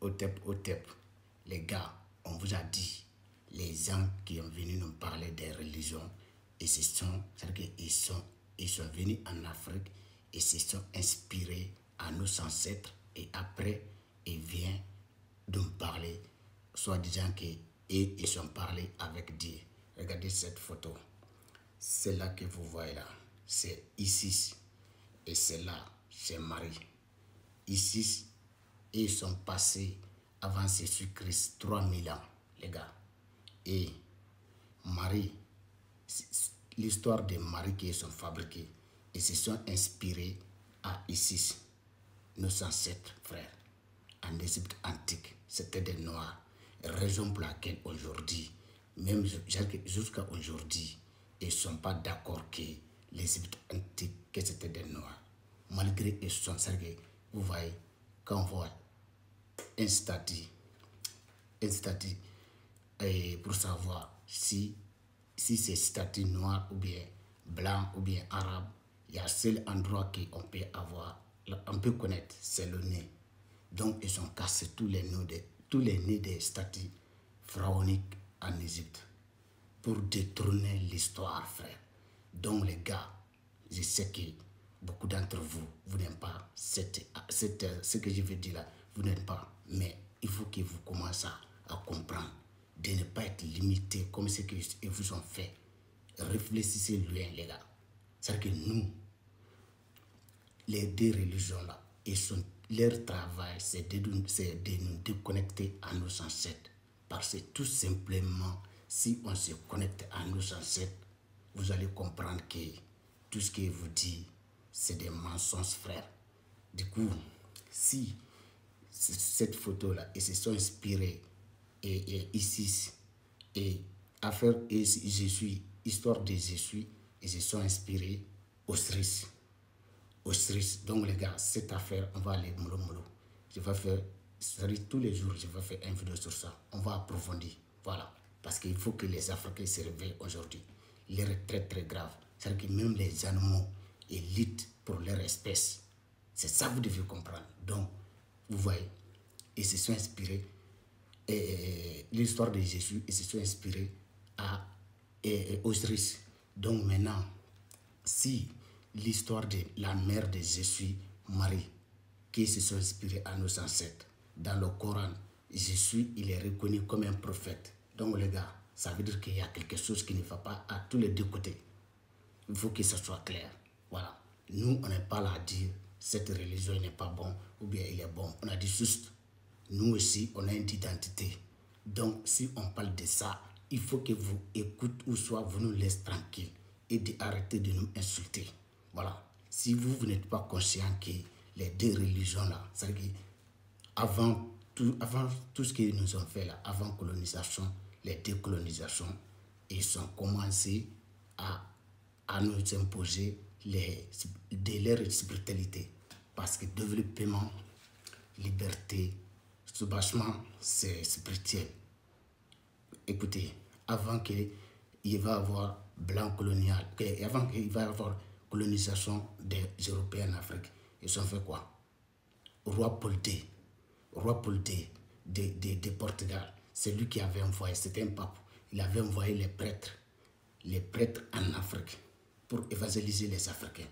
Otep. Les gars, on vous a dit, les gens qui ont venu nous parler des religions, et c'est-à-dire qu'ils sont venus en Afrique et se sont inspirés à nos ancêtres et après, ils viennent de nous parler, soit disant qu'ils ont parlé avec Dieu. Regardez cette photo. Celle-là que vous voyez là, c'est Isis. Et celle-là, c'est Marie. Isis, ils sont passés avant Jésus-Christ 3000 ans, les gars. Et Marie, l'histoire de Marie qui sont fabriquées, ils se sont inspirés à Isis, nos ancêtres, frères. En Égypte antique, c'était des Noirs. Raison pour laquelle aujourd'hui, même jusqu'à aujourd'hui, ils ne sont pas d'accord que l'Égypte antique, que c'était des Noirs. Malgré qu'ils sont servis, vous voyez, quand on voit un statut pour savoir si c'est statut noir ou bien blanc ou bien arabe, il y a un seul endroit qu'on peut avoir, on peut connaître, c'est le nez. Donc ils ont cassé tous les nez des statues pharaoniques en Égypte pour détourner l'histoire, frère. Donc les gars, je sais que beaucoup d'entre vous, vous n'aimez pas ce que je veux dire là, vous n'aimez pas, mais il faut que vous commencez à comprendre, de ne pas être limité comme ce qu'ils vous ont fait. Réfléchissez loin, les gars. C'est-à-dire que nous, les deux religions là, leur travail, c'est de nous déconnecter à nos ancêtres. Parce que tout simplement, si on se connecte à nos ancêtres, vous allez comprendre que tout ce que vous dit, c'est des mensonges, frères. Du coup, si cette photo-là, ils se sont inspirés et Isis et affaire et Jésus, histoire de Jésus, ils se sont inspirés Osiris. Donc les gars, cette affaire, on va aller mollo. Je vais faire, c'est-à-dire tous les jours, je vais faire une vidéo sur ça. On va approfondir, voilà. Parce qu'il faut que les Africains se réveillent aujourd'hui. L'heure est très très grave. C'est-à-dire que même les animaux, ils luttent pour leur espèce. C'est ça que vous devez comprendre. Donc, vous voyez, ils se sont inspirés, l'histoire de Jésus, ils se sont inspirés à Osiris. Donc maintenant, si l'histoire de la mère de Jésus, Marie, qui se sont inspirés à nos ancêtres, dans le Coran, Jésus, il est reconnu comme un prophète. Donc les gars, ça veut dire qu'il y a quelque chose qui ne va pas à tous les deux côtés. Il faut que ça soit clair. Voilà. Nous, on n'est pas là à dire cette religion n'est pas bon ou bien il est bon. On a dit juste, nous aussi, on a une identité. Donc, si on parle de ça, il faut que vous écoutez ou soit vous nous laissez tranquilles et d'arrêter de nous insulter. Voilà. Si vous n'êtes pas conscient que les deux religions-là, c'est-à-dire avant tout ce qu'ils nous ont fait là, avant colonisation, les décolonisations, ils ont commencé à nous imposer leur spiritualité. Parce que développement, liberté, soubassement, c'est spirituel. Écoutez, avant qu'il y va avoir blanc colonial, avant qu'il va y avoir colonisation des Européens en Afrique, ils ont fait quoi? Roi Paul II de Portugal, c'est lui qui avait envoyé, c'était un pape, il avait envoyé les prêtres en Afrique pour évangéliser les Africains.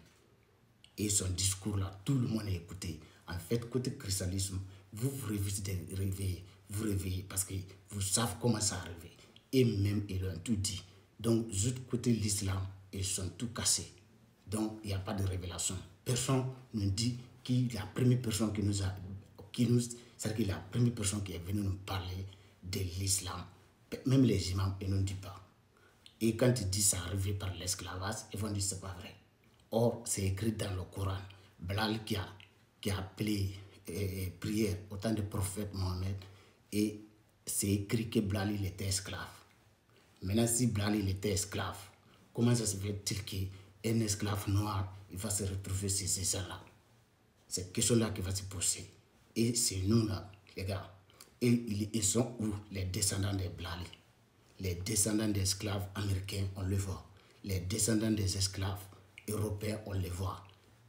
Et son discours là, tout le monde a écouté. En fait, côté christianisme, vous réveillez parce que vous savez comment ça arrive. Et même, ils ont tout dit. Donc, juste côté l'islam, ils sont tout cassés. Donc, il n'y a pas de révélation. Personne ne dit qui la première personne c'est-à-dire que la première personne qui est venue nous parler de l'islam, même les imams, ils ne disent pas. Et quand ils disent ça arrivé par l'esclavage, ils vont dire c'est pas vrai. Or, c'est écrit dans le Coran. Bilal qui a appelé prière au temps du prophète Mohammed, et c'est écrit que Bilal il était esclave. Maintenant, si Bilal il était esclave, comment ça se fait-il qu'un esclave noir il va se retrouver sur ces gens-là? C'est quelque chose-là qui va se poser. Et c'est nous là, les gars. Et ils sont où? Les descendants de Bilal. Les descendants d'esclaves américains, on le voit. Les descendants des esclaves européens, on les voit.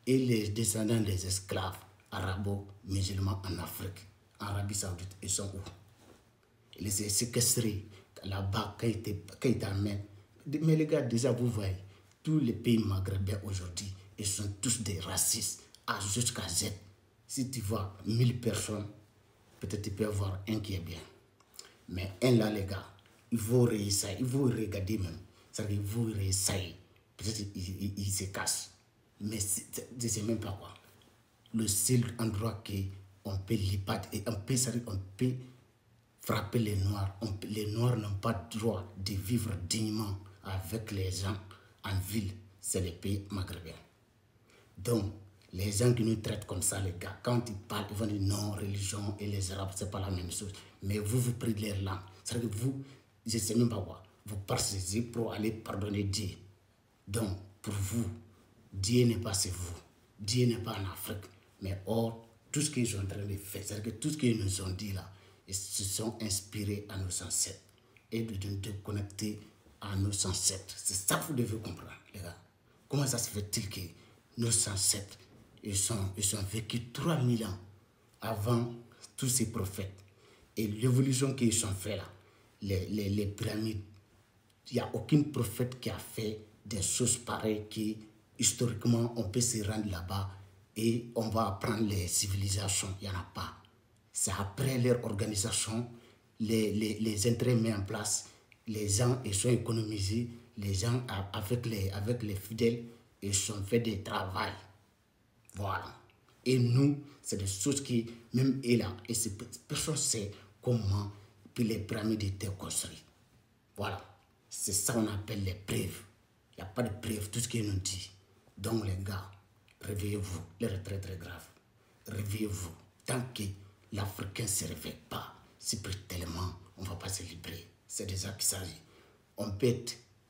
Et les descendants des esclaves arabo-musulmans en Afrique, en Arabie Saoudite, ils sont où? Ils les ont séquestrés là-bas quand ils étaient en main. Mais les gars, déjà, vous voyez, tous les pays maghrébins aujourd'hui, ils sont tous des racistes, A jusqu'à Z. Si tu vois 1000 personnes, peut-être tu peux avoir un qui est bien. Mais un là, les gars, il faut réessayer, il faut regarder même. C'est-à-dire qu'il faut réessayer. Peut-être il se casse. Mais je ne sais même pas quoi. Le seul endroit qu'on peut l'épate et on peut frapper les Noirs. Les Noirs n'ont pas le droit de vivre dignement avec les gens en ville. C'est les pays maghrébins. Donc, les gens qui nous traitent comme ça, les gars, quand ils parlent, ils vont dire non, religion et les Arabes, c'est pas la même chose. Mais vous prenez leur langue. C'est-à-dire que vous, je ne sais même pas quoi, vous partez pour aller pardonner Dieu. Donc, pour vous, Dieu n'est pas chez vous. Dieu n'est pas en Afrique. Mais or, tout ce qu'ils sont en train de faire, c'est-à-dire que tout ce qu'ils nous ont dit là, ils se sont inspirés à nos ancêtres. Et de connecter à nos ancêtres. C'est ça que vous devez comprendre, les gars. Comment ça se fait-il que nos ancêtres, ils ont vécu 3000 ans avant tous ces prophètes. Et l'évolution qu'ils ont fait là, les pyramides, il n'y a aucun prophète qui a fait des choses pareilles qui, historiquement, on peut se rendre là-bas et on va apprendre les civilisations. Il n'y en a pas. C'est après leur organisation, les intérêts mis en place, les gens ils sont économisés, les gens avec les fidèles, ils ont fait des travaux. Voilà. Et nous, c'est des choses qui, même et là, et personne ne sait comment les pyramides étaient construites. Voilà. C'est ça qu'on appelle les preuves. Il n'y a pas de preuves, tout ce qu'il nous dit. Donc les gars, réveillez-vous. L'heure est très très grave. Réveillez-vous. Tant que l'Africain ne se réveille pas, c'est plus tellement, on ne va pas se libérer. C'est de ça qu'il s'agit. On peut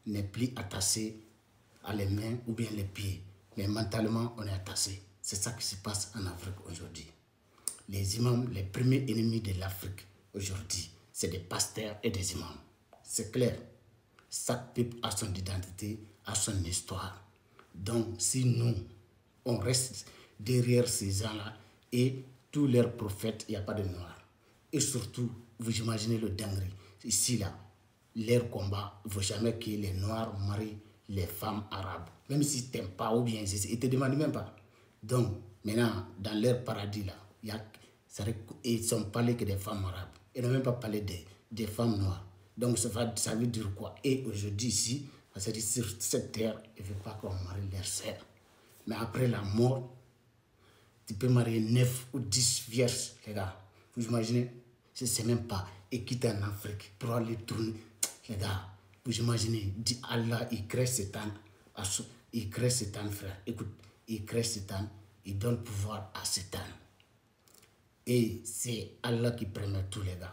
n'est plus attaché à les mains ou bien les pieds, mais mentalement, on est attaché. C'est ça qui se passe en Afrique aujourd'hui. Les imams, les premiers ennemis de l'Afrique aujourd'hui, c'est des pasteurs et des imams. C'est clair. Chaque peuple a son identité, a son histoire. Donc, si nous, on reste derrière ces gens-là et tous leurs prophètes, il n'y a pas de noirs. Et surtout, vous imaginez le dinguerie. Ici, là, leur combat, il ne faut jamais que les noirs marient les femmes arabes. Même si tu n'aimes pas ou bien ils ne te demandent même pas. Donc, maintenant, dans leur paradis, là, ils ne sont parlé que des femmes arabes. Ils n'ont même pas parlé des femmes noires. Donc, ça veut dire quoi? Et aujourd'hui, ici, ça veut dire sur cette terre, il ne veut pas qu'on marie leurs sœurs. Mais après la mort, tu peux marier 9 ou 10 vierges, les gars. Vous imaginez? Je ne sais même pas. Et quitter en Afrique pour aller tourner. Les gars, vous imaginez, dit Allah, il crée Satan. Il crée Satan, frère. Écoute, il crée Satan, il donne pouvoir à Satan. Et c'est Allah qui permet tout, les gars.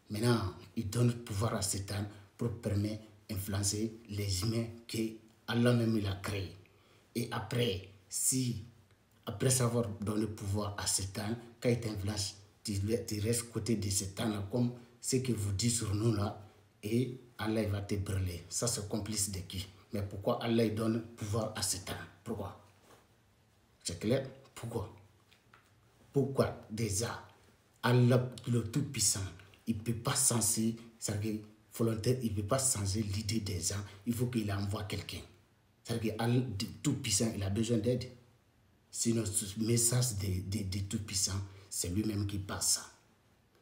Maintenant, il donne pouvoir à Satan pour permettre d'influencer les humains que Allah même il a créés. Et après, après avoir donné pouvoir à Satan, quand il t'influence, tu restes côté de Satan, comme ce que vous dites sur nous là, et Allah il va te brûler. Ça, c'est complice de qui? Mais pourquoi Allah il donne pouvoir à Satan? Pourquoi? C'est clair? Pourquoi? Pourquoi déjà Allah, le Tout-Puissant, il ne peut pas changer, c'est-à-dire volontaire, il ne peut pas changer l'idée des gens, il faut qu'il envoie quelqu'un. C'est-à-dire que Allah, Tout-Puissant, il a besoin d'aide. Sinon, ce message de Tout-Puissant, c'est lui-même qui passe ça.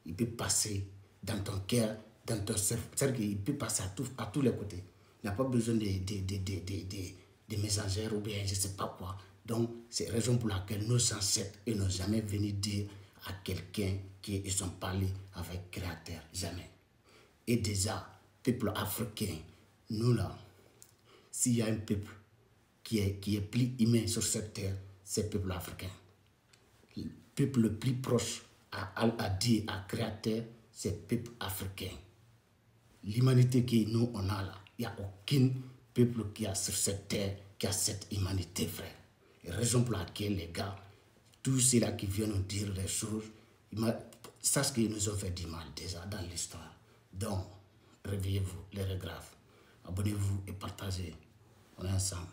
Il peut passer dans ton cœur, dans ton cerveau. C'est-à-dire qu'il peut passer à tous les côtés. Il n'a pas besoin de messagères ou bien je ne sais pas quoi. Donc, c'est la raison pour laquelle nos ancêtres ne n'ont jamais venu dire à quelqu'un qu'ils sont parlé avec le Créateur. Jamais. Et déjà, peuple africain, nous là, s'il y a un peuple qui est plus humain sur cette terre, c'est le peuple africain. Le peuple le plus proche à Dieu, à Créateur, c'est le peuple africain. L'humanité que nous, on a là, il n'y a aucun peuple qui a sur cette terre qui a cette humanité, frère. Et raison pour laquelle, les gars, tous ceux-là qui viennent nous dire des choses, sachent qu'ils nous ont fait du mal déjà dans l'histoire. Donc, réveillez-vous, les grave. Abonnez-vous et partagez. On est ensemble.